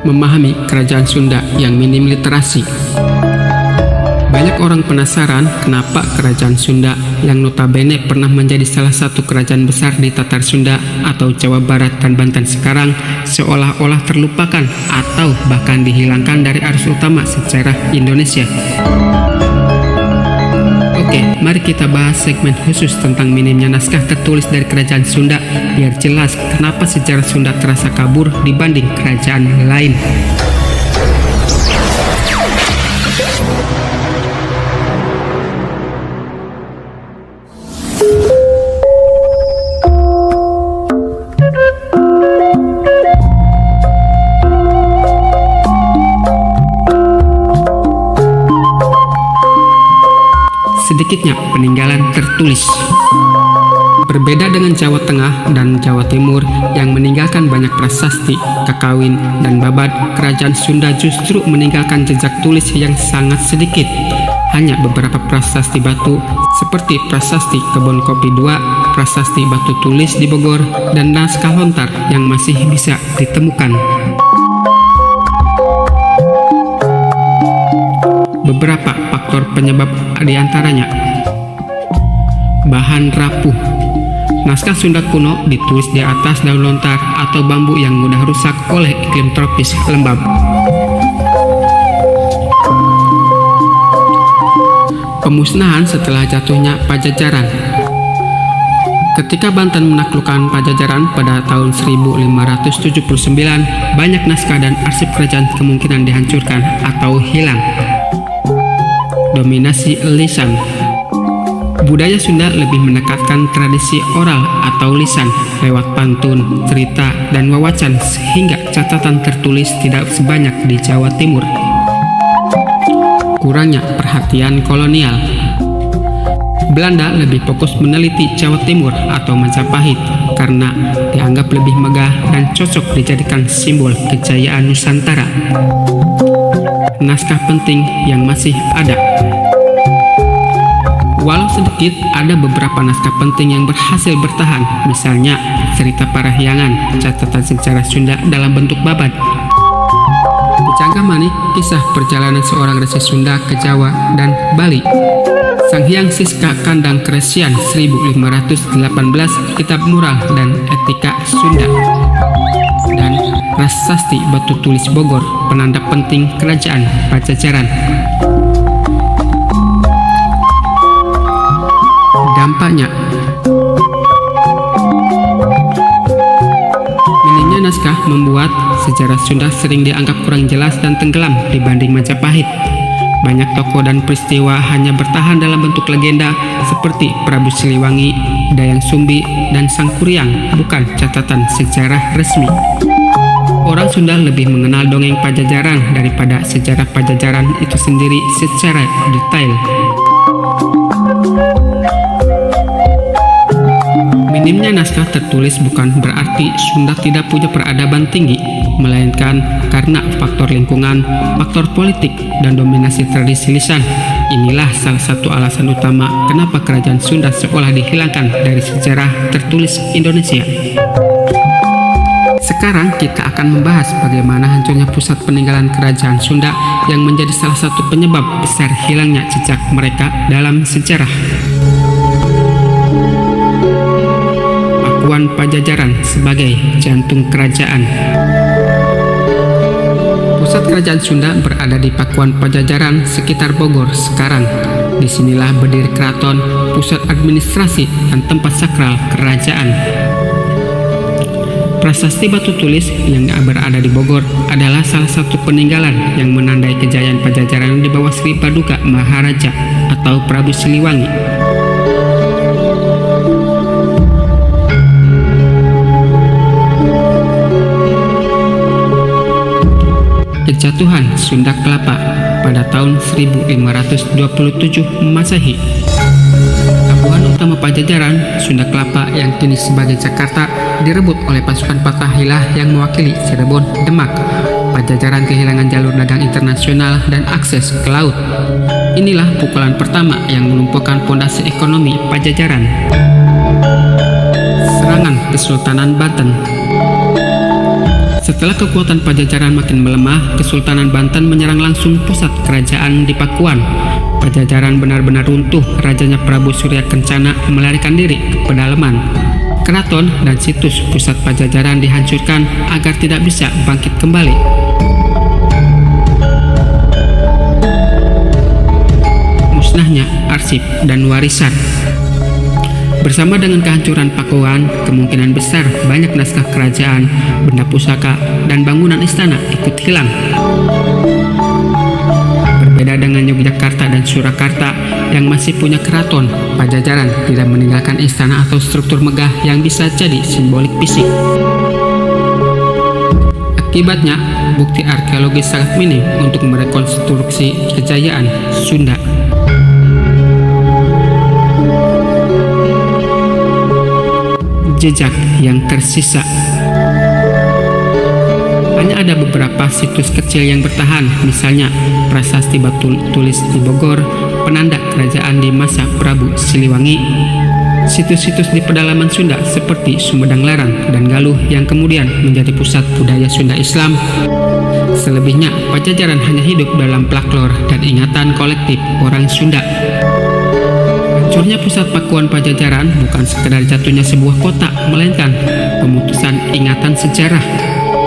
memahami kerajaan Sunda yang minim literasi. Banyak orang penasaran kenapa kerajaan Sunda yang notabene pernah menjadi salah satu kerajaan besar di Tatar Sunda atau Jawa Barat dan Banten sekarang seolah-olah terlupakan atau bahkan dihilangkan dari arus utama sejarah Indonesia. Oke, mari kita bahas segmen khusus tentang minimnya naskah tertulis dari kerajaan Sunda biar jelas kenapa sejarah Sunda terasa kabur dibanding kerajaan lain. Sedikitnya peninggalan tertulis. Berbeda dengan Jawa Tengah dan Jawa Timur yang meninggalkan banyak prasasti, kakawin, dan babat, kerajaan Sunda justru meninggalkan jejak tulis yang sangat sedikit. Hanya beberapa prasasti batu seperti prasasti Kebon Kopi II, prasasti batu tulis di Bogor, dan naskah lontar yang masih bisa ditemukan. Beberapa faktor penyebab diantaranya: bahan rapuh. Naskah Sunda kuno ditulis di atas daun lontar atau bambu yang mudah rusak oleh iklim tropis lembab. Pemusnahan setelah jatuhnya Pajajaran. Ketika Banten menaklukkan Pajajaran pada tahun 1579, banyak naskah dan arsip kerajaan kemungkinan dihancurkan atau hilang. Dominasi lisan. Budaya Sunda lebih menekankan tradisi oral atau lisan lewat pantun, cerita, dan wawacan sehingga catatan tertulis tidak sebanyak di Jawa Timur. Kurangnya perhatian kolonial. Belanda lebih fokus meneliti Jawa Timur atau Majapahit karena dianggap lebih megah dan cocok dijadikan simbol kejayaan Nusantara. Naskah penting yang masih ada. Walau sedikit, ada beberapa naskah penting yang berhasil bertahan, misalnya cerita Parahyangan, catatan sejarah Sunda dalam bentuk babat. Di Canggamani, kisah perjalanan seorang resi Sunda ke Jawa dan Bali. Sang Hyang Siska Kandang Kresian 1518, kitab mural dan etika Sunda. Dan Prasasti Batu Tulis Bogor, penanda penting kerajaan Pajajaran. Dampaknya, minimnya naskah membuat sejarah Sunda sering dianggap kurang jelas dan tenggelam dibanding Majapahit. Banyak tokoh dan peristiwa hanya bertahan dalam bentuk legenda seperti Prabu Siliwangi, Dayang Sumbi, dan Sang Kuryang, bukan catatan sejarah resmi. Orang Sunda lebih mengenal dongeng Pajajaran daripada sejarah Pajajaran itu sendiri secara detail. Minimnya naskah tertulis bukan berarti Sunda tidak punya peradaban tinggi, melainkan karena faktor lingkungan, faktor politik, dan dominasi tradisi lisan. Inilah salah satu alasan utama kenapa kerajaan Sunda seolah dihilangkan dari sejarah tertulis Indonesia. Sekarang kita akan membahas bagaimana hancurnya pusat peninggalan kerajaan Sunda yang menjadi salah satu penyebab besar hilangnya jejak mereka dalam sejarah. Pakuan Pajajaran sebagai jantung kerajaan. Pusat kerajaan Sunda berada di Pakuan Pajajaran sekitar Bogor sekarang. Disinilah berdiri keraton, pusat administrasi, dan tempat sakral kerajaan. Prasasti batu tulis yang berada di Bogor adalah salah satu peninggalan yang menandai kejayaan Pajajaran di bawah Sri Paduka Maharaja atau Prabu Siliwangi. Kejatuhan Sunda Kelapa pada tahun 1527 Masehi. Pelabuhan utama Pajajaran, Sunda Kelapa yang kini sebagai Jakarta, direbut oleh pasukan Fathahilah yang mewakili Cirebon, Demak. Pajajaran kehilangan jalur dagang internasional dan akses ke laut. Inilah pukulan pertama yang melumpuhkan pondasi ekonomi Pajajaran. Serangan Kesultanan Banten. Setelah kekuatan Pajajaran makin melemah, Kesultanan Banten menyerang langsung pusat kerajaan di Pakuan. Pajajaran benar-benar runtuh. Rajanya Prabu Surya Kencana melarikan diri ke pedalaman. Keraton dan situs pusat Pajajaran dihancurkan agar tidak bisa bangkit kembali. Musnahnya arsip dan warisan. Bersama dengan kehancuran Pakuan, kemungkinan besar banyak naskah kerajaan, benda pusaka, dan bangunan istana ikut hilang. Berbeda dengan Yogyakarta dan Surakarta yang masih punya keraton, Pajajaran tidak meninggalkan istana atau struktur megah yang bisa jadi simbolik fisik. Akibatnya, bukti arkeologis sangat minim untuk merekonstruksi kejayaan Sunda. Jejak yang tersisa. Hanya ada beberapa situs kecil yang bertahan, misalnya prasasti batu tulis di Bogor, penanda kerajaan di masa Prabu Siliwangi, situs-situs di pedalaman Sunda seperti Sumedang Larang dan Galuh yang kemudian menjadi pusat budaya Sunda Islam. Selebihnya, Pajajaran hanya hidup dalam folklor dan ingatan kolektif orang Sunda. Hancurnya pusat Pakuan Pajajaran bukan sekedar jatuhnya sebuah kota, melainkan pemutusan ingatan sejarah.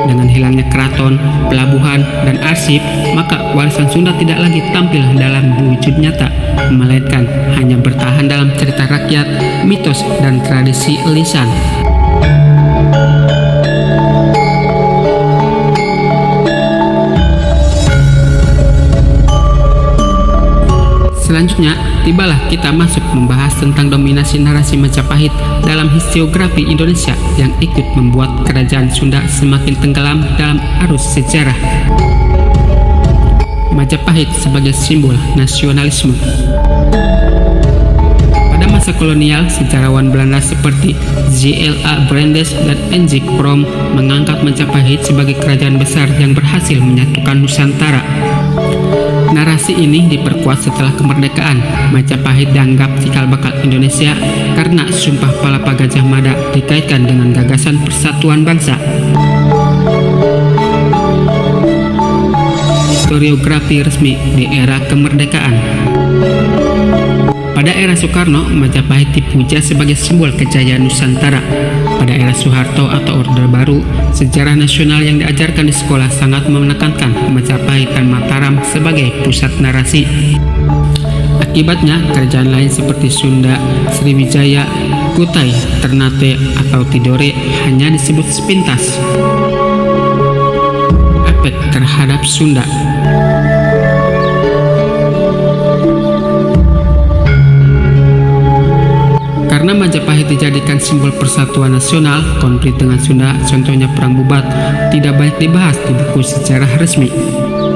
Dengan hilangnya keraton, pelabuhan, dan arsip, maka warisan Sunda tidak lagi tampil dalam wujud nyata, melainkan hanya bertahan dalam cerita rakyat, mitos, dan tradisi lisan. Selanjutnya, tibalah kita masuk membahas tentang dominasi narasi Majapahit dalam historiografi Indonesia yang ikut membuat kerajaan Sunda semakin tenggelam dalam arus sejarah. Majapahit sebagai simbol nasionalisme. Pada masa kolonial, sejarawan Belanda seperti J.L.A. Brandes dan N.J. Prom mengangkat Majapahit sebagai kerajaan besar yang berhasil menyatukan Nusantara. Narasi ini diperkuat setelah kemerdekaan. Majapahit dianggap cikal bakal Indonesia karena Sumpah Palapa Gajah Mada dikaitkan dengan gagasan persatuan bangsa. Historiografi resmi di era kemerdekaan. Pada era Soekarno, Majapahit dipuja sebagai simbol kejayaan Nusantara. Pada era Soeharto atau Orde Baru, sejarah nasional yang diajarkan di sekolah sangat menekankan Majapahit dan Mataram sebagai pusat narasi. Akibatnya, kerajaan lain seperti Sunda, Sriwijaya, Kutai, Ternate, atau Tidore hanya disebut sepintas. Efek terhadap Sunda. Karena Majapahit dijadikan simbol persatuan nasional, konflik dengan Sunda, contohnya Perang Bubat, tidak banyak dibahas di buku sejarah resmi.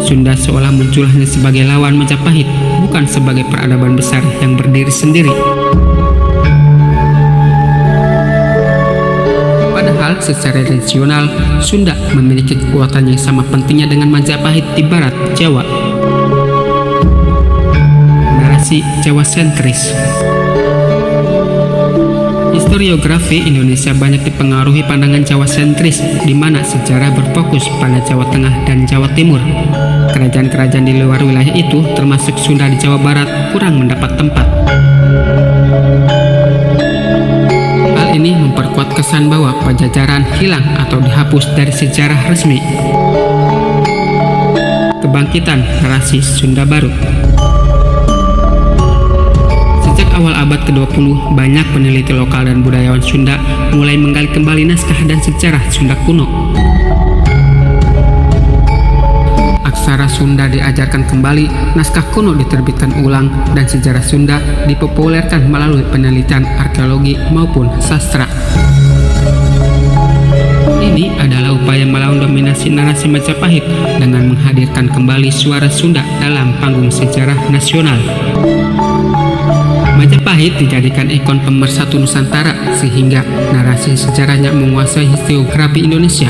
Sunda seolah muncul hanya sebagai lawan Majapahit, bukan sebagai peradaban besar yang berdiri sendiri. Padahal secara regional, Sunda memiliki kekuatan yang sama pentingnya dengan Majapahit di barat Jawa. Narasi Jawa sentris. Historiografi Indonesia banyak dipengaruhi pandangan Jawa sentris, di mana sejarah berfokus pada Jawa Tengah dan Jawa Timur. Kerajaan-kerajaan di luar wilayah itu, termasuk Sunda di Jawa Barat, kurang mendapat tempat. Hal ini memperkuat kesan bahwa Pajajaran hilang atau dihapus dari sejarah resmi. Kebangkitan narasi Sunda Baru. Sejak awal abad ke-20, banyak peneliti lokal dan budayawan Sunda mulai menggali kembali naskah dan sejarah Sunda kuno. Aksara Sunda diajarkan kembali, naskah kuno diterbitkan ulang, dan sejarah Sunda dipopulerkan melalui penelitian arkeologi maupun sastra. Ini adalah upaya melawan dominasi narasi Majapahit dengan menghadirkan kembali suara Sunda dalam panggung sejarah nasional. Majapahit dijadikan ikon pemersatu Nusantara sehingga narasi sejarahnya menguasai historiografi Indonesia.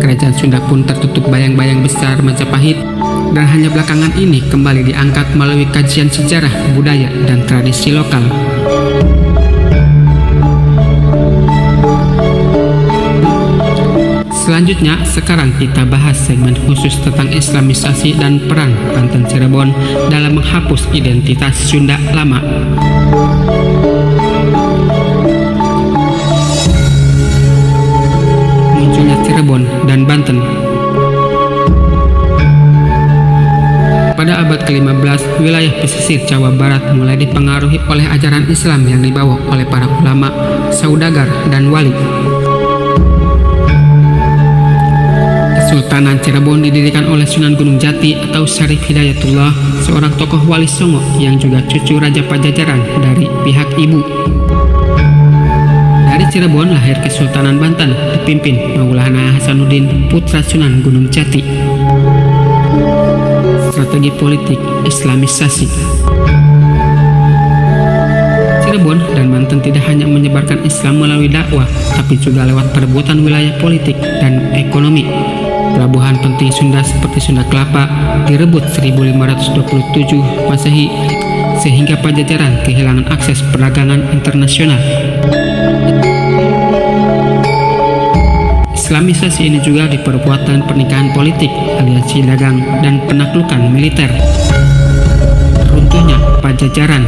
Kerajaan Sunda pun tertutup bayang-bayang besar Majapahit, dan hanya belakangan ini kembali diangkat melalui kajian sejarah, budaya, dan tradisi lokal. Selanjutnya, sekarang kita bahas segmen khusus tentang Islamisasi dan peran Banten Cirebon dalam menghapus identitas Sunda lama. Munculnya Cirebon dan Banten. Pada abad ke-15, wilayah pesisir Jawa Barat mulai dipengaruhi oleh ajaran Islam yang dibawa oleh para ulama, saudagar, dan wali. Kesultanan Cirebon didirikan oleh Sunan Gunung Jati atau Syarif Hidayatullah, seorang tokoh wali Songo yang juga cucu Raja Pajajaran dari pihak ibu. Dari Cirebon lahir Kesultanan Banten dipimpin Maulana Hasanuddin, putra Sunan Gunung Jati. Strategi politik Islamisasi. Cirebon dan Banten tidak hanya menyebarkan Islam melalui dakwah, tapi juga lewat perebutan wilayah politik dan ekonomi. Pelabuhan penting Sunda seperti Sunda Kelapa direbut 1527 Masehi, sehingga Pajajaran kehilangan akses perdagangan internasional. Islamisasi ini juga diperkuat dengan pernikahan politik, aliansi dagang, dan penaklukan militer. Runtuhnya Pajajaran.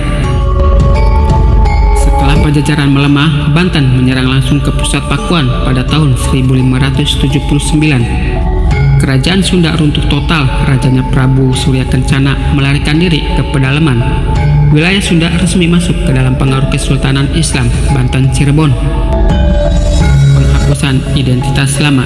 Setelah Pajajaran melemah, Banten menyerang langsung ke pusat Pakuan pada tahun 1579. Kerajaan Sunda runtuh total. Rajanya Prabu Surya Kencana melarikan diri ke pedalaman. Wilayah Sunda resmi masuk ke dalam pengaruh Kesultanan Islam Banten Cirebon. Penghapusan identitas lama.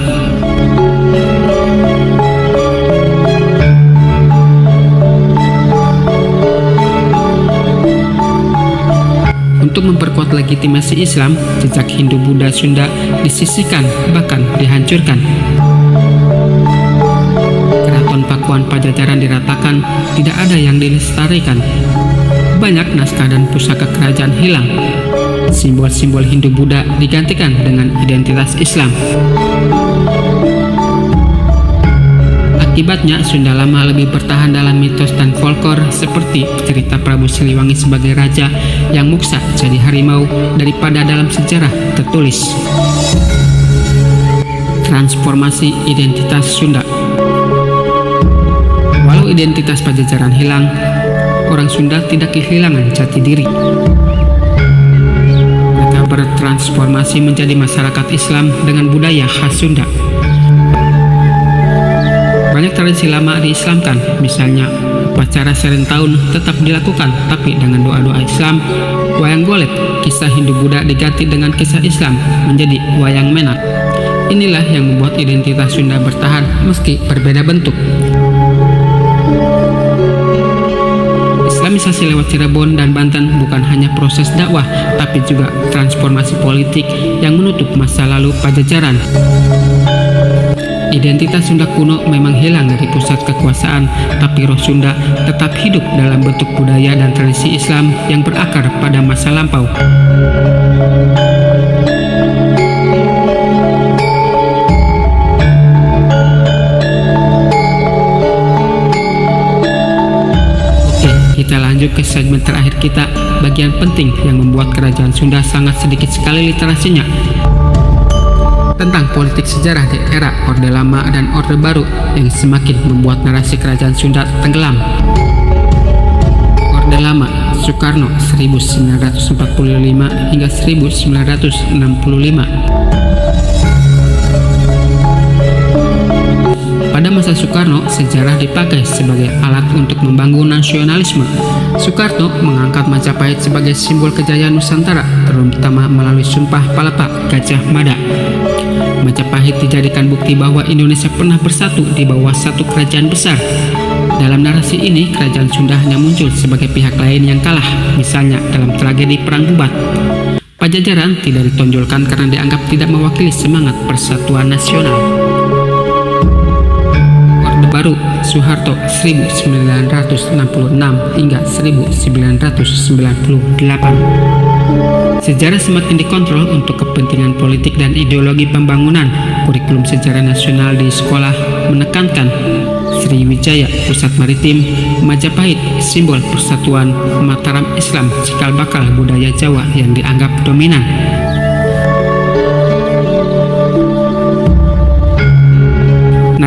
Untuk memperkuat legitimasi Islam, jejak Hindu-Buddha Sunda disisihkan, bahkan dihancurkan. Keraton Pakuan Pajajaran diratakan, tidak ada yang dilestarikan. Banyak naskah dan pusaka kerajaan hilang. Simbol-simbol Hindu-Buddha digantikan dengan identitas Islam. Akibatnya, Sunda lama lebih bertahan dalam mitos dan folklor seperti cerita Prabu Siliwangi sebagai raja yang muksa jadi harimau daripada dalam sejarah tertulis. Transformasi identitas Sunda. Walau identitas Pajajaran hilang, orang Sunda tidak kehilangan jati diri. Mereka bertransformasi menjadi masyarakat Islam dengan budaya khas Sunda. Banyak tradisi lama diislamkan, misalnya upacara serentahun tetap dilakukan tapi dengan doa-doa Islam. Wayang golek, kisah Hindu-Buddha diganti dengan kisah Islam menjadi wayang menak. Inilah yang membuat identitas Sunda bertahan meski berbeda bentuk. Islamisasi lewat Cirebon dan Banten bukan hanya proses dakwah, tapi juga transformasi politik yang menutup masa lalu Pajajaran. Identitas Sunda kuno memang hilang dari pusat kekuasaan, tapi roh Sunda tetap hidup dalam bentuk budaya dan tradisi Islam yang berakar pada masa lampau. Oke, kita lanjut ke segmen terakhir kita, bagian penting yang membuat kerajaan Sunda sangat sedikit sekali literasinya. Tentang politik sejarah di era Orde Lama dan Orde Baru yang semakin membuat narasi kerajaan Sunda tenggelam. Orde Lama, Soekarno 1945 hingga 1965. Pada masa Soekarno, sejarah dipakai sebagai alat untuk membangun nasionalisme. Soekarno mengangkat Majapahit sebagai simbol kejayaan Nusantara, terutama melalui Sumpah Palapa Gajah Mada. Majapahit dijadikan bukti bahwa Indonesia pernah bersatu di bawah satu kerajaan besar. Dalam narasi ini, kerajaan Sunda hanya muncul sebagai pihak lain yang kalah, misalnya dalam tragedi Perang Bubat. Pajajaran tidak ditonjolkan karena dianggap tidak mewakili semangat persatuan nasional. Orde Baru, Soeharto 1966 hingga 1998. Sejarah semakin dikontrol untuk kepentingan politik dan ideologi pembangunan. Kurikulum sejarah nasional di sekolah menekankan Sriwijaya, pusat maritim, Majapahit, simbol persatuan, Mataram Islam, cikal bakal budaya Jawa yang dianggap dominan.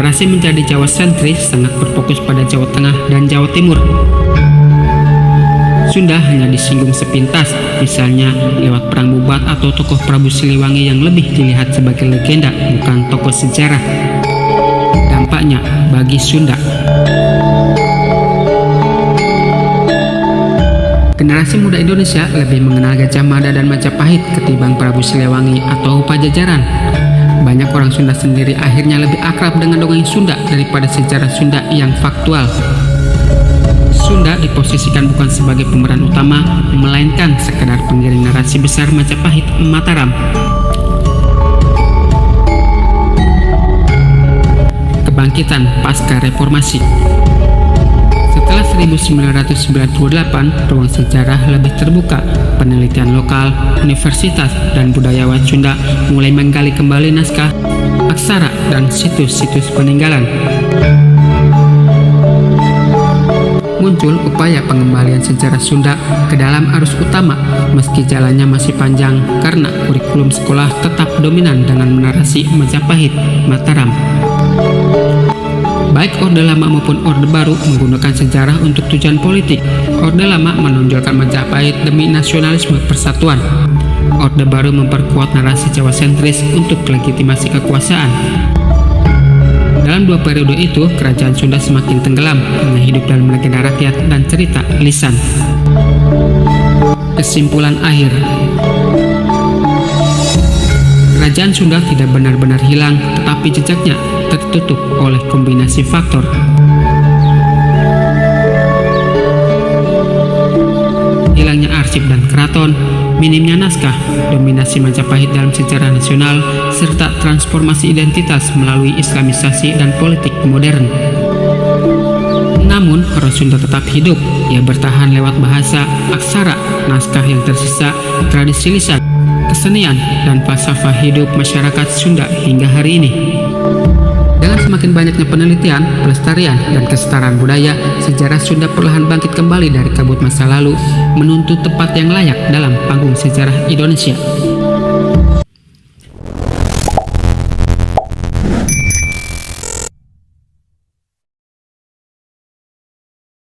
narasi menjadi Jawa sentris sangat berfokus pada Jawa Tengah dan Jawa Timur. Sunda hanya disinggung sepintas, misalnya lewat Perang Bubat atau tokoh Prabu Siliwangi yang lebih dilihat sebagai legenda, bukan tokoh sejarah. Dampaknya bagi Sunda. Generasi muda Indonesia lebih mengenal Gajah Mada dan Majapahit ketimbang Prabu Siliwangi atau Pajajaran. Banyak orang Sunda sendiri akhirnya lebih akrab dengan dongeng Sunda daripada sejarah Sunda yang faktual. Sunda diposisikan bukan sebagai pemeran utama, melainkan sekedar pengiring narasi besar Majapahit Mataram. Kebangkitan pasca reformasi. Setelah 1998, ruang sejarah lebih terbuka. Penelitian lokal, universitas, dan budayawan Sunda mulai menggali kembali naskah, aksara, dan situs-situs peninggalan. Muncul upaya pengembalian sejarah Sunda ke dalam arus utama, meski jalannya masih panjang karena kurikulum sekolah tetap dominan dengan menarasi Majapahit Mataram. Baik Orde Lama maupun Orde Baru menggunakan sejarah untuk tujuan politik. Orde Lama menonjolkan Majapahit demi nasionalisme persatuan. Orde Baru memperkuat narasi Jawa sentris untuk legitimasi kekuasaan. Dalam dua periode itu, kerajaan Sunda semakin tenggelam, hanya hidup dalam legenda rakyat dan cerita lisan. Kesimpulan akhir. Kerajaan Sunda tidak benar-benar hilang, tetapi jejaknya tertutup oleh kombinasi faktor. Hilangnya arsip dan keraton, minimnya naskah, dominasi Majapahit dalam sejarah nasional, serta transformasi identitas melalui islamisasi dan politik modern. Namun, roh Sunda tetap hidup. Ia bertahan lewat bahasa, aksara, naskah yang tersisa, tradisi lisan, kesenian, dan falsafah hidup masyarakat Sunda hingga hari ini. Dengan semakin banyaknya penelitian, pelestarian, dan kesetaraan budaya, sejarah Sunda perlahan bangkit kembali dari kabut masa lalu, menuntut tempat yang layak dalam panggung sejarah Indonesia.